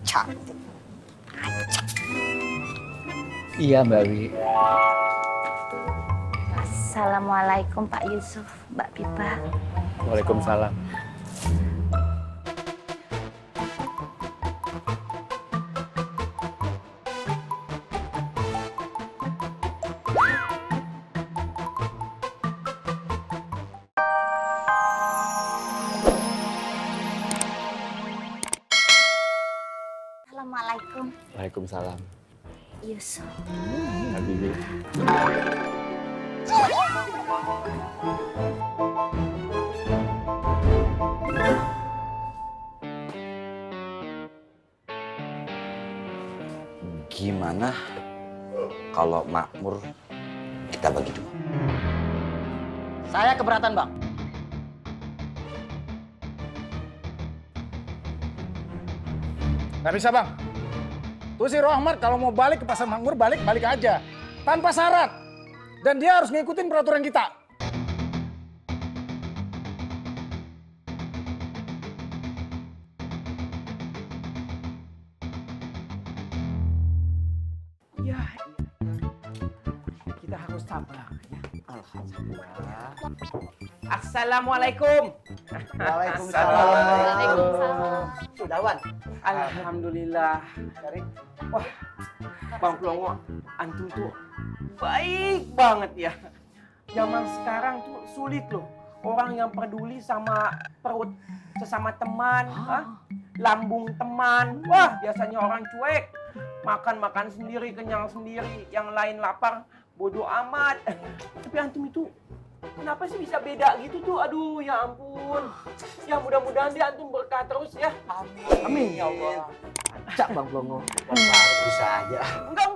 Cantik. Iya Mbak Wi. Assalamualaikum Pak Yusuf, Mbak Biba. Waalaikumsalam. Assalamualaikum Waalaikumsalam. Yusuf. Habibi. Gimana kalau makmur kita bagi dua? Saya keberatan, Bang. Nggak bisa bang. Tuh si Rohmat kalau mau balik ke pasar makmur balik aja. Tanpa syarat. Dan dia harus ngikutin peraturan kita. Ya, kita harus sabar ya. Alhamdulillah. Assalamualaikum. Waalaikumsalam. Sudah, Wan. Alhamdulillah. Wah, Bang Plongo, antum tuh baik banget ya. Zaman sekarang tuh sulit loh. Orang yang peduli sama perut sesama teman, lambung teman. Wah, biasanya orang cuek. Makan sendiri, kenyang sendiri. Yang lain lapar, bodoh amat. Tapi antum itu kenapa sih bisa beda gitu tuh? Aduh, ya ampun. Ya mudah-mudahan dia antum berkah terus ya. Amin ya Allah. Cak Bang Plongo. Bisa aja. Enggak.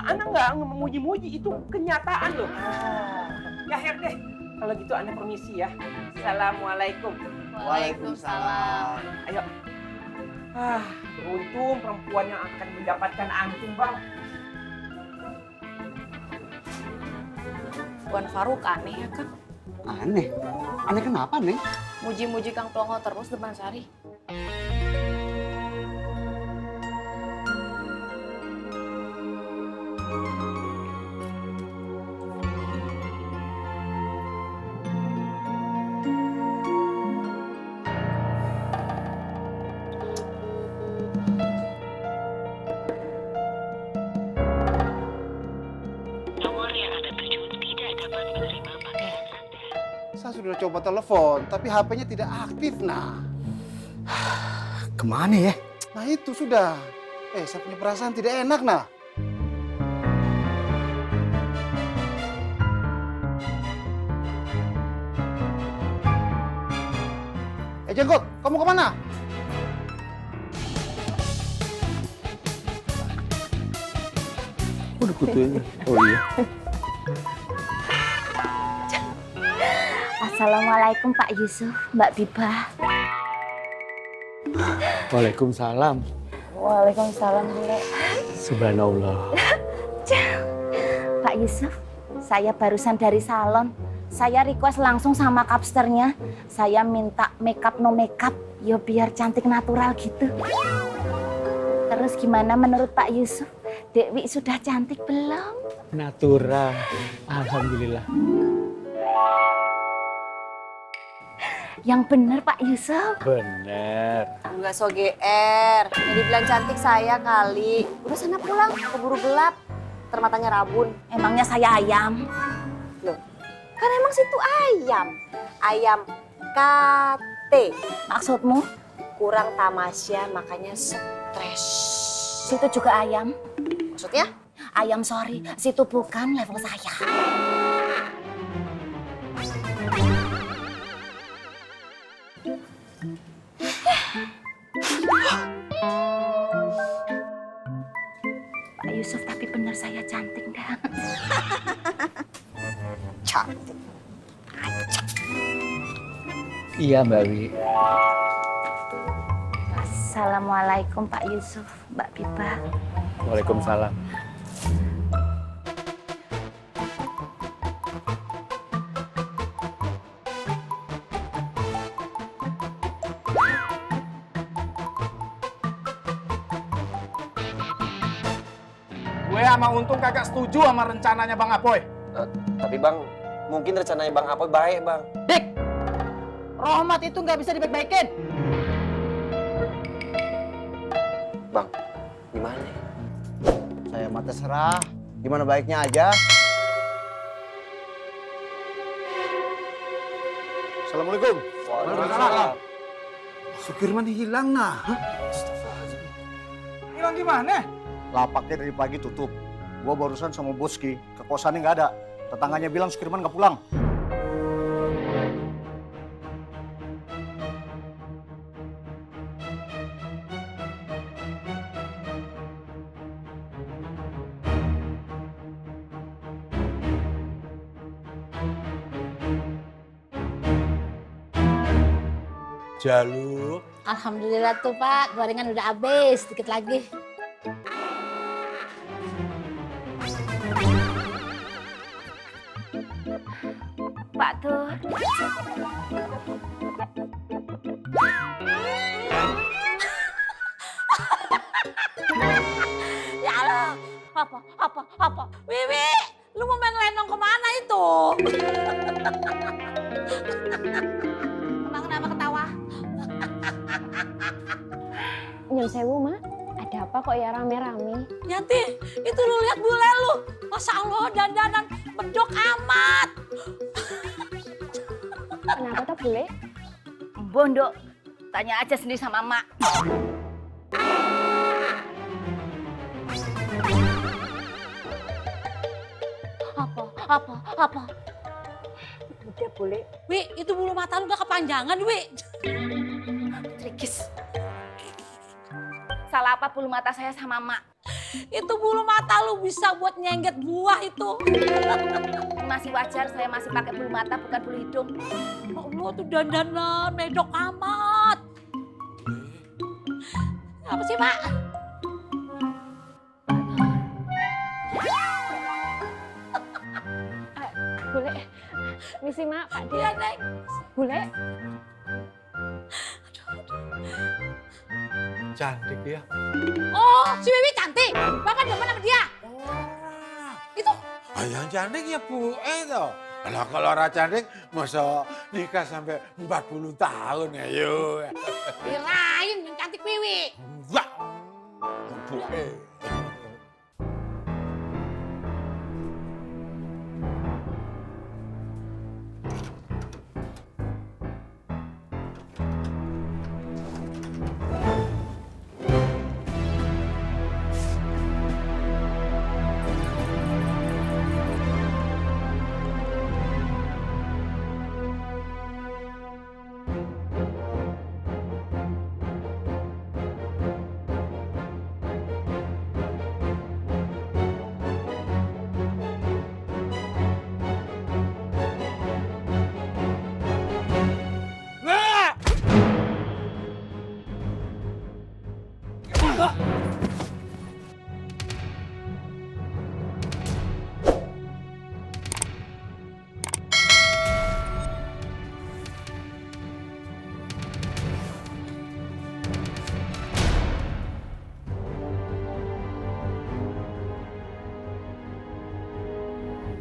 Anda enggak memuji-muji, itu kenyataan loh. Ya Her deh. Kalau gitu Anda permisi ya. Assalamualaikum. Waalaikumsalam. Ayo. Beruntung perempuan yang akan mendapatkan antum, Bang. Wan Faruk aneh ya kan? Aneh? Aneh kenapa, Neng? Muji-muji Kang Plongo terus depan Sari. Saya sudah coba telepon, tapi HP-nya tidak aktif, nah. Kemana ya? Nah itu sudah. Saya punya perasaan tidak enak, nah. Jenggot, kamu kemana? Udah kutunya. Oh iya. Assalamualaikum Pak Yusuf, Mbak Biba. Waalaikumsalam. Waalaikumsalam, Bule. Subhanallah. Pak Yusuf, saya barusan dari salon. Saya request langsung sama kapsternya. Saya minta makeup no makeup, ya biar cantik natural gitu. Terus gimana menurut Pak Yusuf? Dewi sudah cantik belum? Natural. Alhamdulillah. Yang bener Pak Yusuf. Bener. Enggak so GR. Yang dibilang cantik saya kali. Udah sana pulang, keburu gelap. Termatanya rabun. Emangnya saya ayam? Loh, kan emang situ ayam. Ayam KT. Maksudmu? Kurang tamasya makanya stres. Situ juga ayam? Maksudnya? Ayam sorry, situ bukan level saya. Pak Yusuf, tapi benar saya cantik dah. Cantik. Iya Mbak Wi. Assalamualaikum Pak Yusuf, Mbak Biba. Waalaikumsalam. saya sama Untung kagak setuju sama rencananya Bang Apoy. Tapi Bang, mungkin rencananya Bang Apoy baik Bang. Dik, Rohmat itu nggak bisa dibaik-baikin. Bang, gimana ya? Saya mah terserah. Gimana baiknya aja. Assalamualaikum. Waalaikumsalam. Sukirman hilang nah. Hilang gimana? Lapaknya dari pagi tutup. Gua barusan sama Boski, ke kosannya nggak ada. Tetangganya bilang Sukirman nggak pulang. Jaluk. Alhamdulillah tuh Pak, gorengan udah habis, dikit lagi. Pak Tur. Ya Allah, apa? Wiwi, lu mau main lenong kemana itu? Emang kenapa ketawa? Nyun sewu, Mak. Ada apa kok ya rame-rame? Yanti, itu lu lihat bule lu. Masya Allah, dandanan medok amat. Kenapa tuh bule? Bondo, tanya aja sendiri sama Mak. Apa? Udah bule. Wi, itu bulu mata lu udah kepanjangan, Wi. Trikis. Salah apa bulu mata saya sama Mak? Itu bulu mata lu bisa buat nyengget buah itu. Masih wajar saya masih pakai bulu mata bukan bulu hidung. Allah tuh dandanan medok amat. Apa sih, Pak? Bule. Misi, Mak. Pak De. Iya, Neng. Bule. Cantik ya. Oh, si Wiwi cantik. Bapak demen sama dia. Itu. Yang cantik ya Bu toh. Lah kalau orang cantik masa nikah sampai 40 tahun ya yuk. Kirain yang cantik Wiwi. Enggak. Bu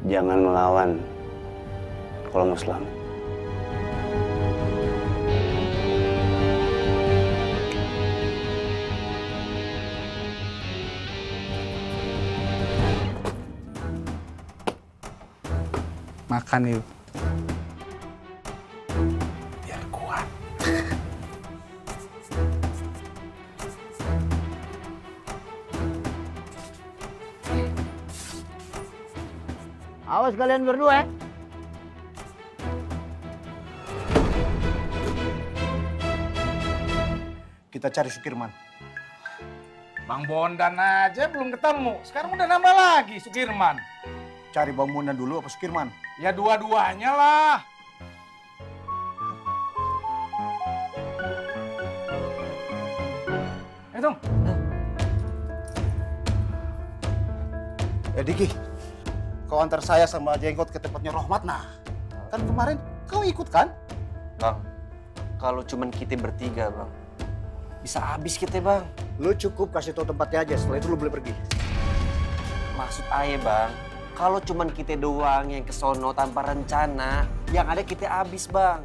Jangan melawan kalau mau selamat. Makan yuk. biar kuat. Awas kalian berdua. Kita cari Sukirman. Bang Bondan aja belum ketemu. Sekarang udah nambah lagi Sukirman. Cari Bang Bondan dulu apa Sukirman? Ya dua-duanya lah. Tung. Diki, kau antar saya sama Jenggot ke tempatnya Rohmat nah. Kan kemarin kau ikut kan? Bang, kalau cuman kita bertiga Bang, bisa habis kita Bang. Lu cukup kasih tahu tempatnya aja, setelah itu lu boleh pergi. Maksud ayah bang, kalau cuman kita doang yang kesono tanpa rencana, yang ada kita habis bang.